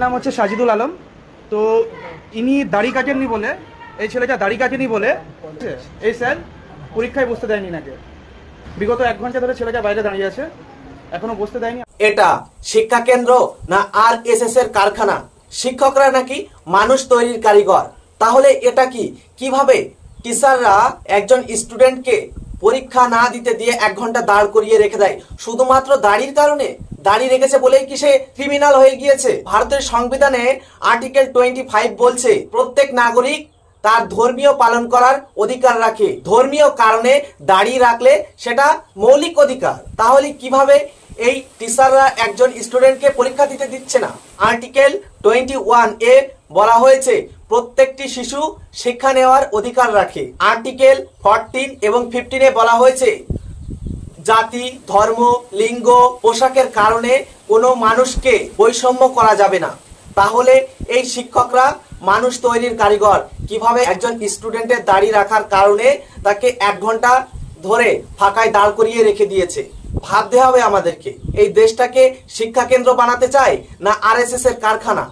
নাম হচ্ছে সাজিদুল আলম। তো ইনি দাড়ি কাটেননি বলে, এই ছেলেটা দাড়ি কাটেনি বলে এই স্যার পরীক্ষায় বসতে দেয়নি নাকি। বিগত 1 ঘন্টা ধরে ছেলেটা বাইরে দাঁড়িয়ে আছে, এখনো বসতে দেয়নি। এটা শিক্ষা কেন্দ্র না আরএসএস এর কারখানা? শিক্ষকরা নাকি মানুষ তৈরির কারিগর? তাহলে এটা কিভাবে টিচাররা একজন স্টুডেন্টকে পরীক্ষা না দিতে দিয়ে 1 ঘন্টা দাঁড় করিয়ে রেখে দেয় শুধুমাত্র দাড়ির কারণে? দাড়ি রেখেছে বলেই কি সে ক্রিমিনাল হয়ে গিয়েছে? ভারতের সংবিধানে আর্টিকেল 25 বলছে প্রত্যেক নাগরিক তার ধর্মীয় পালন করার অধিকার রাখে। ধর্মীয় কারণে দাড়ি রাখলে সেটা মৌলিক অধিকার। তাহলে কিভাবে এই টিচাররা একজন স্টুডেন্টকে পরীক্ষা দিতে দিচ্ছে না? আর্টিকেল 21 এ বলা হয়েছে প্রত্যেকটি শিশু শিক্ষা নেওয়ার অধিকার রাখে। আর্টিকেল 14 এবং 15 এ বলা হয়েছে জাতি, ধর্ম, লিঙ্গ, পোশাকের কারণে কোনো মানুষকে বৈষম্য করা যাবে না। তাহলে এই শিক্ষকরা মানুষ তৈরির কারিগর। কিভাবে একজন স্টুডেন্টের দাড়ি রাখার কারণে তাকে 1 ঘন্টা ধরে ফাঁকায় দাঁড় করিয়ে রেখে দিয়েছে। ভাবতে হবে আমাদেরকে, এই দেশটাকে শিক্ষা কেন্দ্র বানাতে চায় না আরএসএস এর কারখানা?